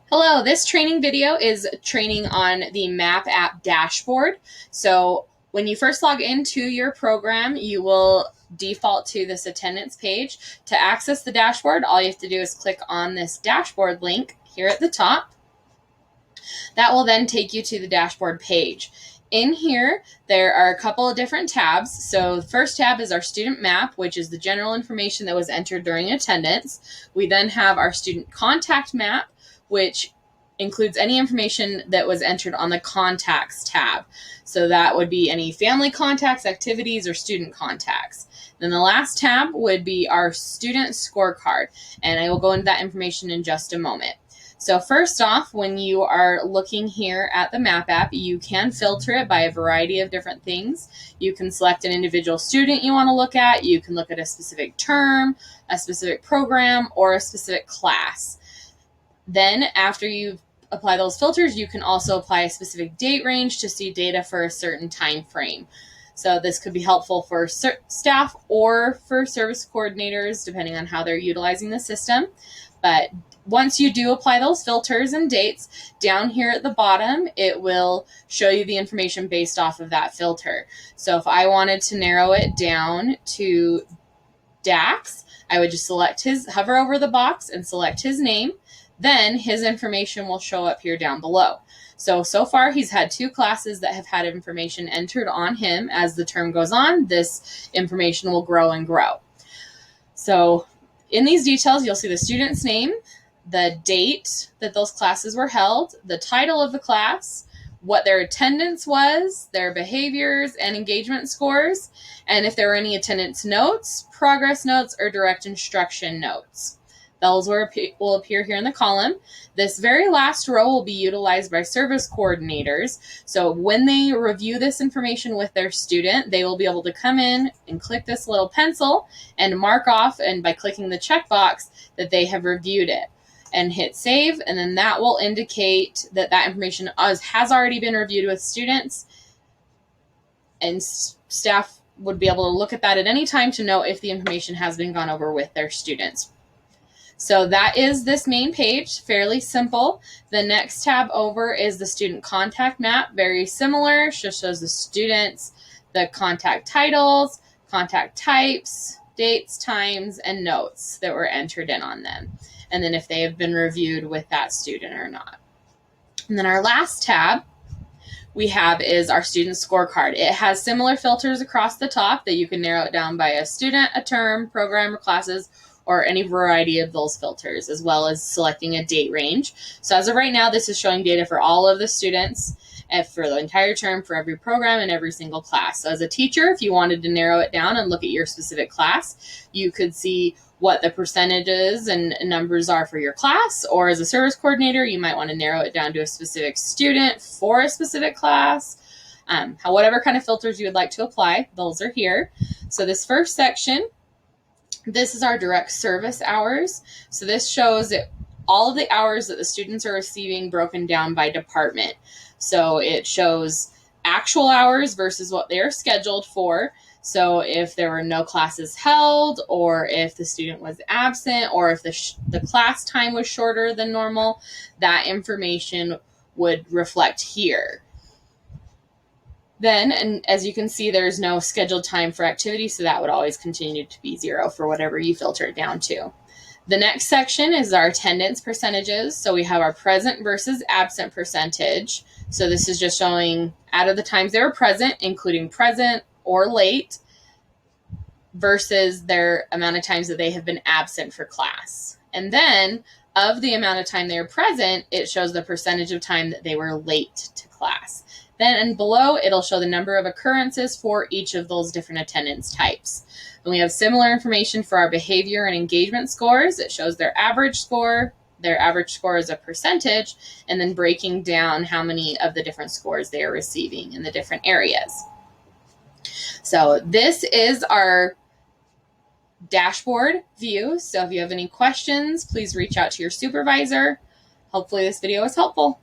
Hello, this training video is training on the MAP app dashboard. So when you first log into your program, you will default to this attendance page. To access the dashboard, all you have to do is click on this dashboard link here at the top. That will then take you to the dashboard page. In here, there are a couple of different tabs. So the first tab is our student map, which is the general information that was entered during attendance. We then have our student contact map, which includes any information that was entered on the contacts tab. So that would be any family contacts, activities, or student contacts. Then the last tab would be our student scorecard, and I will go into that information in just a moment. So first off, when you are looking here at the MAP app, you can filter it by a variety of different things. You can select an individual student you want to look at. You can look at a specific term, a specific program, or a specific class. Then after you apply those filters, you can also apply a specific date range to see data for a certain time frame. So this could be helpful for staff or for service coordinators, depending on how they're utilizing the system. But once you do apply those filters and dates, down here at the bottom, it will show you the information based off of that filter. So if I wanted to narrow it down to Dax, I would just hover over the box and select his name. Then his information will show up here down below. So far he's had 2 classes that have had information entered on him. As the term goes on, this information will grow and grow. So in these details, you'll see the student's name, the date that those classes were held, the title of the class, what their attendance was, their behaviors and engagement scores, and if there were any attendance notes, progress notes, or direct instruction notes. Those will appear here in the column. This very last row will be utilized by service coordinators. So when they review this information with their student, they will be able to come in and click this little pencil and mark off, and by clicking the checkbox, that they have reviewed it, and hit save, and then that will indicate that that information has already been reviewed with students, and staff would be able to look at that at any time to know if the information has been gone over with their students. So that is this main page, fairly simple. The next tab over is the student contact map, very similar, just shows the students, the contact titles, contact types, dates, times, and notes that were entered in on them, and then if they have been reviewed with that student or not. And then our last tab we have is our student scorecard. It has similar filters across the top that you can narrow it down by a student, a term, program, or classes, or any variety of those filters, as well as selecting a date range. So as of right now, this is showing data for all of the students and for the entire term, for every program and every single class. So as a teacher, if you wanted to narrow it down and look at your specific class, you could see what the percentages and numbers are for your class, or as a service coordinator, you might want to narrow it down to a specific student for a specific class. Whatever kind of filters you would like to apply, those are here. So this first section, this is our direct service hours. So this shows all of the hours that the students are receiving broken down by department. So it shows actual hours versus what they are scheduled for. So if there were no classes held, or if the student was absent, or if the class time was shorter than normal, that information would reflect here. Then, and as you can see, there's no scheduled time for activity, so that would always continue to be 0 for whatever you filter it down to. The next section is our attendance percentages. So we have our present versus absent percentage. So this is just showing out of the times they were present, including present or late, versus their amount of times that they have been absent for class. And then of the amount of time they were present, it shows the percentage of time that they were late to class. Then and below, it'll show the number of occurrences for each of those different attendance types. And we have similar information for our behavior and engagement scores. It shows their average score as a percentage, and then breaking down how many of the different scores they are receiving in the different areas. So this is our dashboard view. So if you have any questions, please reach out to your supervisor. Hopefully this video was helpful.